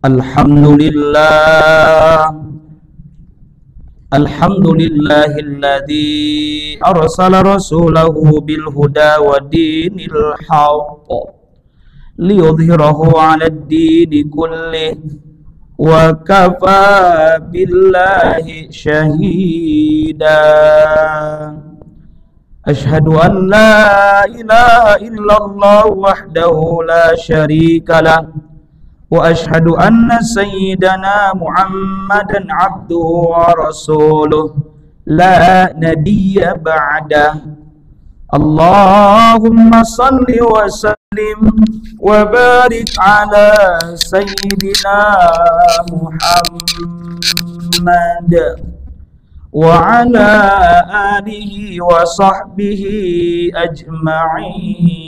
Alhamdulillah, alhamdulillahilladzi arsala rasulahu bil huda wa dinil haqq liyudhhirahu 'alad dini kullih wa kafa billahi syahida. Asyhadu an la ilaha illallah wahdahu la syarika lah wa asyhadu anna sayyidana Muhammadan abduhu wa rasuluh la nabiyya ba'dah. Allahumma salli wa sallim wa barik ala sayyidina Muhammad wa ala alihi wa sahbihi ajma'in.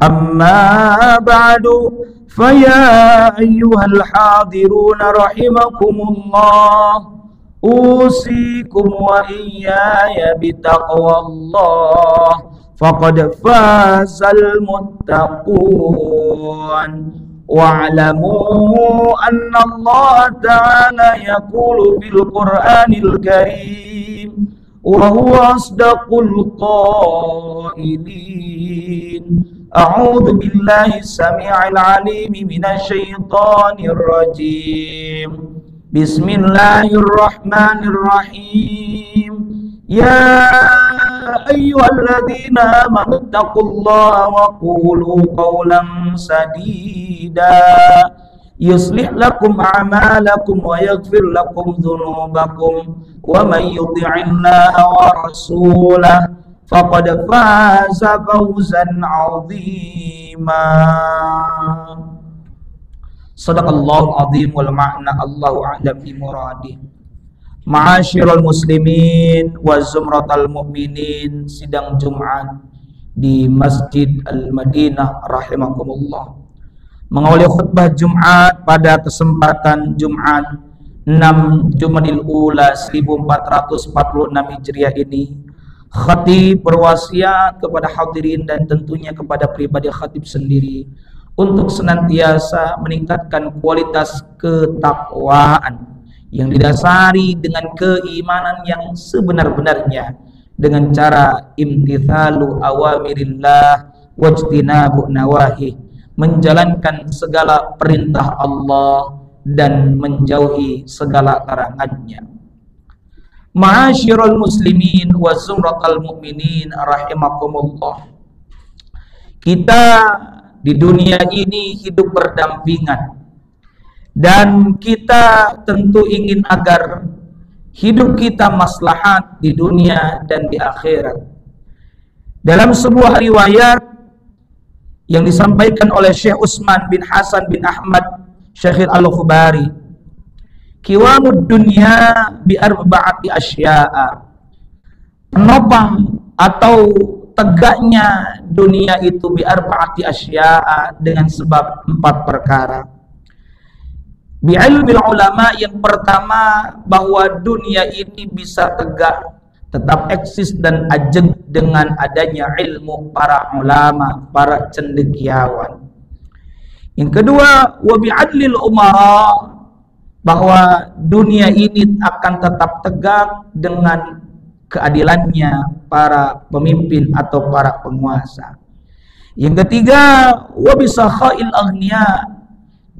Amma ba'du, faya ayyuhal hadiruna rahimakumullah, usikum wa iyaya bitaqwallah, faqad fazal muttaqun. Wa'lamu anna Allah ta'ala yaqulu fil Qur'anil Karim wa huwa asdaqul qailin. A'udzu billahi samii'il 'aliim minasy syaithaanir rajiim. Bismillahirrahmanirrahim. Ya ayyuhalladzina amanu taqullaha wa qulu qawlan sadida yuslih lakum a'malakum wa yaghfir lakum dhunubakum wa man yuti'illaha wa rasulahu faqad faza fawzan 'azima. Shadaqallahul 'azim wal ma'na Allahu a'lam bi muradih. Ma'asyiral muslimin wa zumratal mu'minin, sidang Jumat di Masjid Al-Madinah rahimakumullah. Mengawali khutbah Jumat pada kesempatan Jumat 6 Jumadil Ula 1446 Hijriah ini, khatib berwasiat kepada hadirin dan tentunya kepada pribadi khatib sendiri untuk senantiasa meningkatkan kualitas ketakwaan yang didasari dengan keimanan yang sebenar-benarnya dengan cara imtithalu awamirillah wajtinabu nawahi, menjalankan segala perintah Allah dan menjauhi segala larangannya. Ma'asyiral muslimin wa zumratal mu'minin rahimakumullah. Kita di dunia ini hidup berdampingan, dan kita tentu ingin agar hidup kita maslahat di dunia dan di akhirat. Dalam sebuah riwayat yang disampaikan oleh Syekh Utsman bin Hasan bin Ahmad Syaikh Al-Khubari, qiwamud dunya bi arba'ati asya'a, penopang atau tegaknya dunia itu bi arba'ati asya'a, dengan sebab 4 perkara. Bi'ilmil ulama, yang pertama bahwa dunia ini bisa tegak, tetap eksis dan ajeg dengan adanya ilmu para ulama, para cendekiawan. Yang kedua, wa bi'adlil umara, bahwa dunia ini akan tetap tegak dengan keadilannya para pemimpin atau para penguasa. Yang ketiga, wa bisakhail aghnia,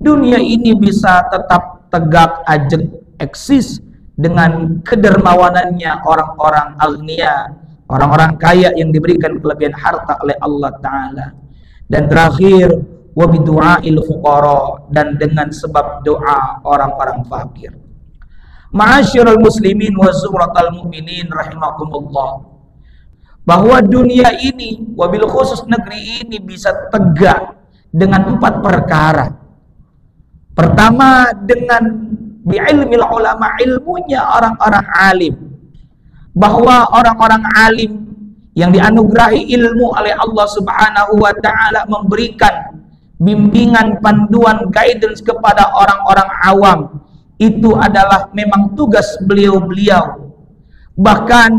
dunia ini bisa tetap tegak ajeg eksis dengan kedermawanannya orang-orang agnia, orang-orang kaya yang diberikan kelebihan harta oleh Allah Ta'ala. Dan terakhir, wa bidu'ail fuqara, dan dengan sebab doa orang-orang fakir. Ma'asyiral muslimin wa zumratal mu'minin rahimakumullah, bahwa dunia ini, wabil khusus negeri ini, bisa tegak dengan 4 perkara. Pertama, dengan bi'ilmil ulama, ilmunya orang-orang alim, bahwa orang-orang alim yang dianugerahi ilmu oleh Allah Subhanahu wa Ta'ala memberikan bimbingan, panduan, guidance kepada orang-orang awam. Itu adalah memang tugas beliau-beliau. Bahkan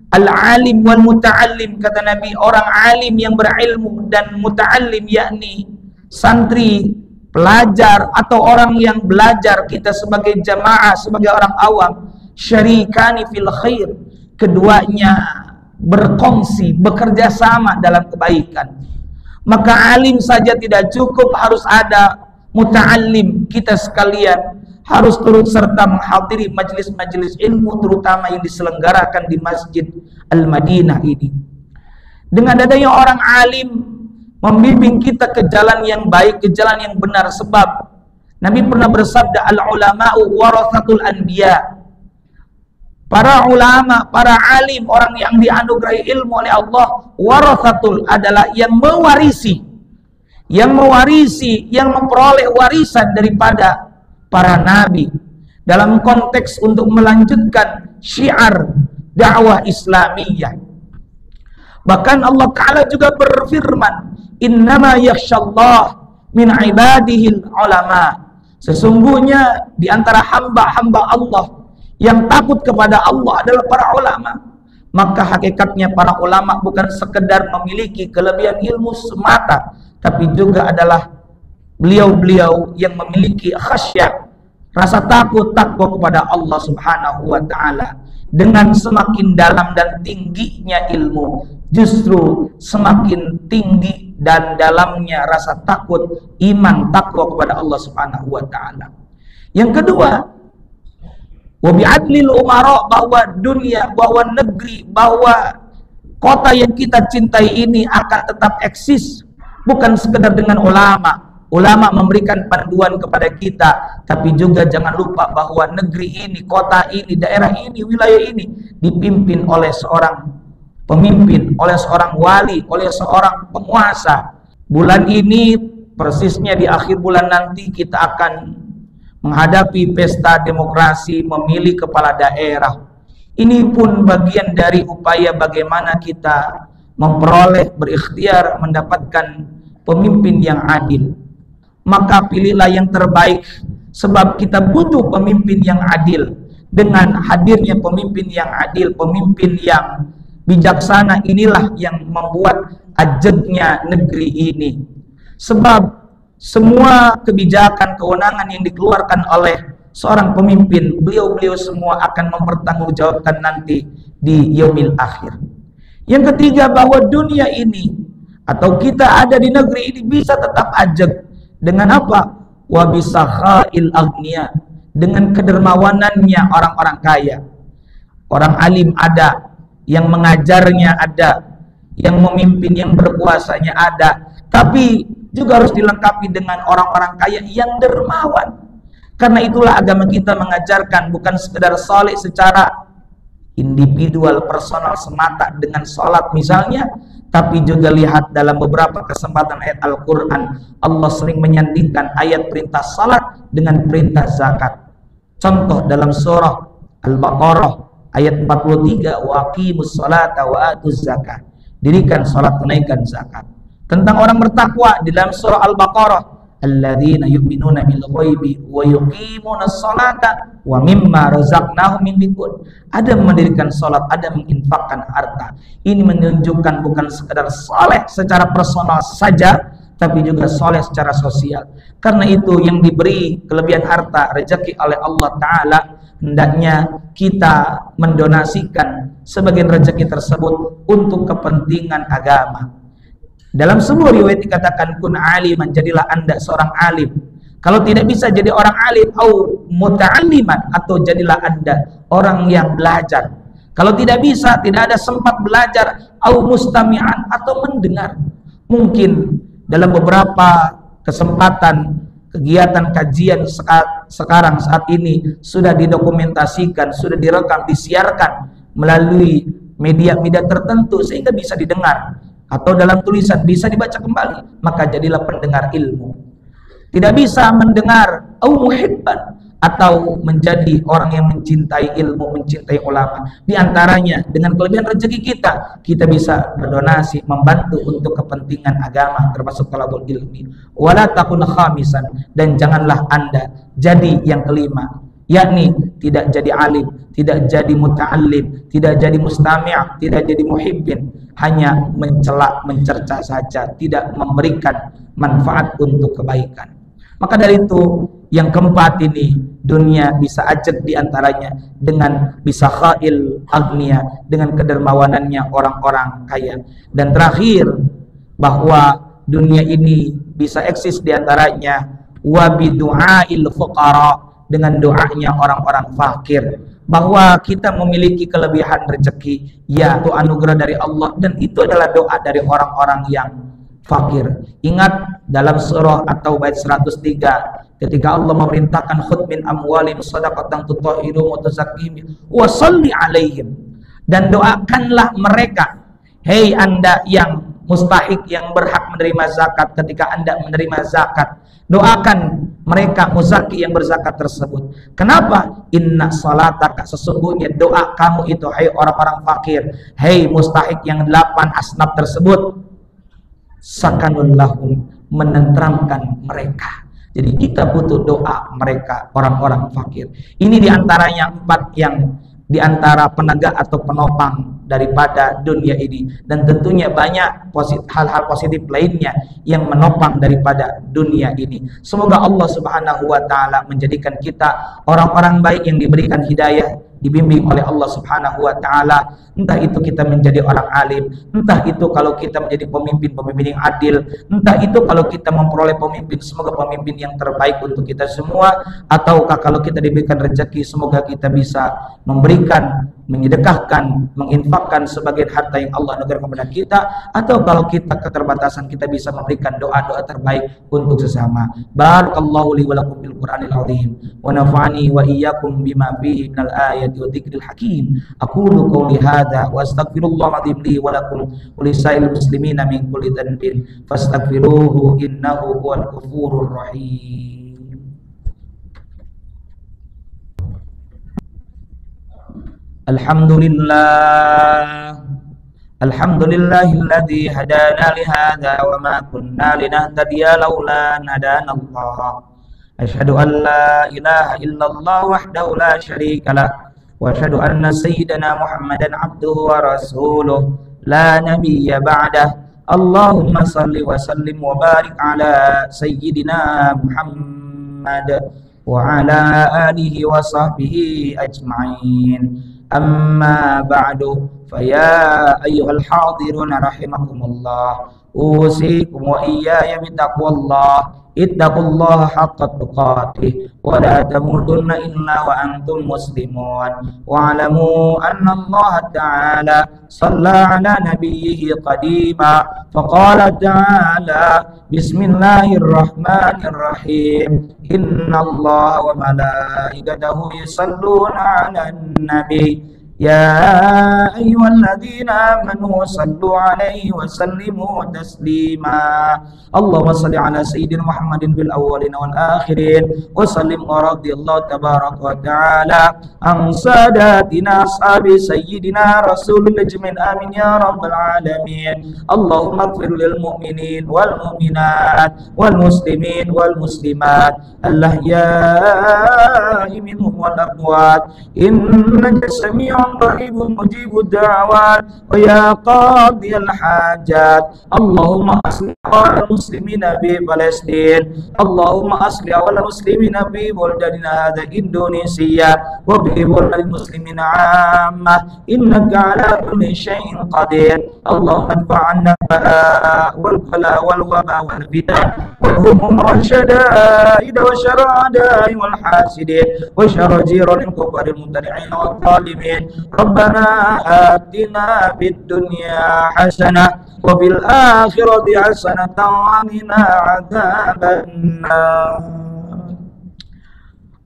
al-alim wal muta'allim, kata Nabi, orang alim yang berilmu dan muta'allim yakni santri pelajar atau orang yang belajar, kita sebagai jamaah, sebagai orang awam, syarikani fil khair, keduanya berkongsi, bekerja sama dalam kebaikan. Maka alim saja tidak cukup, harus ada muta'allim. Kita sekalian harus turut serta menghadiri majelis-majelis ilmu, terutama yang diselenggarakan di Masjid Al-Madinah ini. Dengan adanya orang alim membimbing kita ke jalan yang baik, ke jalan yang benar. Sebab Nabi pernah bersabda, al-ulama'u warathatul anbiya. Para ulama, para alim, orang yang dianugerahi ilmu oleh Allah, warathatul adalah yang mewarisi, yang memperoleh warisan daripada para nabi dalam konteks untuk melanjutkan syiar dakwah Islamiyah. Bahkan Allah Ta'ala juga berfirman, innama yakhshallah min ibadihil ulama. Sesungguhnya di antara hamba-hamba Allah yang takut kepada Allah adalah para ulama. Maka hakikatnya para ulama bukan sekedar memiliki kelebihan ilmu semata, tapi juga adalah beliau-beliau yang memiliki khasyah, rasa takut kepada Allah Subhanahu wa Ta'ala. Dengan semakin dalam dan tingginya ilmu, justru semakin tinggi dan dalamnya rasa takut, iman, takwa kepada Allah Subhanahu wa Ta'ala. Yang kedua, wa bi'adlil umara, bahwa dunia, bahwa negeri, bahwa kota yang kita cintai ini akan tetap eksis, bukan sekedar dengan ulama. Ulama memberikan panduan kepada kita, tapi juga jangan lupa bahwa negeri ini, kota ini, daerah ini, wilayah ini dipimpin oleh seorang pemimpin, oleh seorang wali, oleh seorang penguasa. Bulan ini, persisnya di akhir bulan nanti, kita akan menghadapi pesta demokrasi, memilih kepala daerah. Ini pun bagian dari upaya bagaimana kita memperoleh, berikhtiar mendapatkan pemimpin yang adil. Maka pilihlah yang terbaik, sebab kita butuh pemimpin yang adil. Dengan hadirnya pemimpin yang adil, pemimpin yang bijaksana, inilah yang membuat ajegnya negeri ini. Sebab semua kebijakan, kewenangan yang dikeluarkan oleh seorang pemimpin, beliau-beliau semua akan mempertanggungjawabkan nanti di yaumil akhir. Yang ketiga, bahwa dunia ini atau kita ada di negeri ini bisa tetap ajeg. Dengan apa? Wa bisakhail agniya, dengan kedermawanannya orang-orang kaya. Orang alim ada, yang mengajarnya ada, yang memimpin, yang berkuasanya ada, tapi juga harus dilengkapi dengan orang-orang kaya yang dermawan. Karena itulah agama kita mengajarkan bukan sekedar saleh secara individual, personal semata dengan sholat misalnya, tapi juga lihat dalam beberapa kesempatan ayat Al-Quran, Allah sering menyandingkan ayat perintah salat dengan perintah zakat. Contoh dalam surah Al-Baqarah ayat 43, wa aqimus salata wa atuz zakat, dirikan salat, tunaikan zakat. Tentang orang bertakwa di dalam surah Al-Baqarah, alladzina yu'minuna bil ghaibi wa yuqimunas salata wa mimma razaqnahum yunfiqun. Ada mendirikan salat, ada menginfakkan harta. Ini menunjukkan bukan sekedar saleh secara personal saja, tapi juga saleh secara sosial. Karena itu yang diberi kelebihan harta, rezeki oleh Allah Ta'ala, hendaknya kita mendonasikan sebagian rezeki tersebut untuk kepentingan agama. Dalam sebuah riwayat dikatakan, kun aliman, jadilah anda seorang alim. Kalau tidak bisa jadi orang alim, au muta'alliman, atau jadilah anda orang yang belajar. Kalau tidak bisa, tidak ada sempat belajar, au mustami'an, atau mendengar. Mungkin dalam beberapa kesempatan kegiatan kajian sekarang saat ini sudah didokumentasikan, sudah direkam, disiarkan melalui media-media tertentu sehingga bisa didengar, atau dalam tulisan bisa dibaca kembali, maka jadilah pendengar ilmu. Tidak bisa mendengar au muhibban, atau menjadi orang yang mencintai ilmu, mencintai ulama. Di antaranya dengan kelebihan rezeki kita bisa berdonasi, membantu untuk kepentingan agama, termasuk talabul ilmi. Wala takun khamisan, dan janganlah anda jadi yang kelima, yakni tidak jadi alim, tidak jadi muta'allim, tidak jadi mustami', tidak jadi muhibbin, hanya mencela, mencerca saja, tidak memberikan manfaat untuk kebaikan. Maka dari itu yang keempat ini, dunia bisa ajak diantaranya dengan bisa khail agnia, dengan kedermawanannya orang-orang kaya. Dan terakhir, bahwa dunia ini bisa eksis diantaranya wabidu'ail fuqara, dengan doanya orang-orang fakir. Bahwa kita memiliki kelebihan rezeki, yaitu anugerah dari Allah, dan itu adalah doa dari orang-orang yang fakir. Ingat dalam surah atau bait 103 ketika Allah memerintahkan khudh min amwalim shadaqatan tutahhiruhum wa tuzakkihim wa shalli alaihim, dan doakanlah mereka, hei Anda yang mustahik, yang berhak menerima zakat, ketika Anda menerima zakat, doakan mereka muzaki yang berzakat tersebut. Kenapa? Inna salataka, sesungguhnya doa kamu itu, hai orang-orang fakir, hei mustahik yang 8 asnaf tersebut, sakanul lahum, menenteramkan mereka. Jadi kita butuh doa mereka, orang-orang fakir. Ini diantaranya 4 yang diantara penegak atau penopang daripada dunia ini. Dan tentunya banyak hal-hal positif lainnya yang menopang daripada dunia ini. Semoga Allah Subhanahu wa ta'ala menjadikan kita orang-orang baik yang diberikan hidayah, dibimbing oleh Allah Subhanahu wa ta'ala. Entah itu kita menjadi orang alim, entah itu kalau kita menjadi pemimpin yang adil, entah itu kalau kita memperoleh pemimpin, semoga pemimpin yang terbaik untuk kita semua. Ataukah kalau kita diberikan rezeki, semoga kita bisa memberikan, menyedekahkan, menginfakkan sebagian harta yang Allah anugerahkan kepada kita. Atau kalau kita keterbatasan, kita bisa memberikan doa-doa terbaik untuk sesama. Barakallahu li wa lakum bil Qur'anil azim wa nafa'ani wa iyyakum bima fihi minal ayati wa dzikril hakim. Aqulu qawli hadza wa astaghfirullahal azim li wa lakum wa lisairil muslimina min kulli dhanbin fastaghfiruhu innahu huwal ghafurur rahim. Alhamdulillahilladzi hadana li hadza wa ma kunna linahtadiya laula an hadana Allah. Asyhadu an la ilaha illallah wahdahu la syarikalah wa asyhadu anna sayyidana Muhammadan abduhu wa rasuluh la nabiyya ba'dah. Allahumma salli wa sallim wa barik ala sayyidina Muhammad wa ala alihi wa sahbihi ajma'in. Amma ba'du, faya ayyuhal hadiruna rahimakumullah, usikum wa iyaya bitaqwallah. Ittaqullaha haqqa tuqatih wa la tamutunna illa wa antum muslimun. Wa alamu anna Allah ta'ala shalla ala nabiyhi qadima faqala ta'ala bismillahirrahmanirrahim inna Allah wa malaikatahu yusalluna ala nabi ya ayyuhalladzina amanu sallu alaihi wa sallimu taslima. Allahumma salli ala sayyidina Muhammadin fil awwalin wal akhirin wa sallim wa radiyallahu tabaraka wa ta'ala an sadatina ashabi sayyidina rasulil ajmin amin ya rabbal alamin. Allahumma ighfir lil mu'minin wal mu'minat wal muslimin wal muslimat al-ahya'i minhum wal amwat innaka sami'un qaribun mujibud da'wat wa ya qadiyal hajat. Allahumma aslih awal muslimina fi Palestin, Allahumma aslih awal muslimina fi buldadina hadha Indonesia wa fi buldadil muslimina ammah innaka ala kulli syai'in qadir. Allahumma adfa'anna wal bala wal waba wal fitan wal humum wal syada'id wa syara'adai wal hasidin wa syarajirul kufaril mutari'in wal zalimin. Rabbana atina fid dunya hasanah wa fil akhirati hasanatan wa qina adzabannar.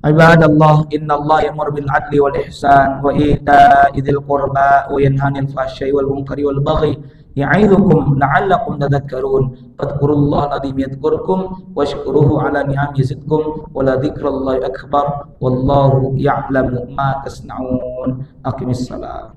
Ibadallah, innallaha ya'muru bil 'adli wal ihsan wa ita'i dzil qurba wa yanha 'anil fahsya'i wal munkari wal baghi ya'idukum la'allakum tadhakkarun. Fadhkurullaha al-'azim yadhkurkum washkuruhu 'ala ni'amihi yazidkum wa la dzikrallahi akbar wallahu ya'lamu ma tasna'un. Aqimissalam.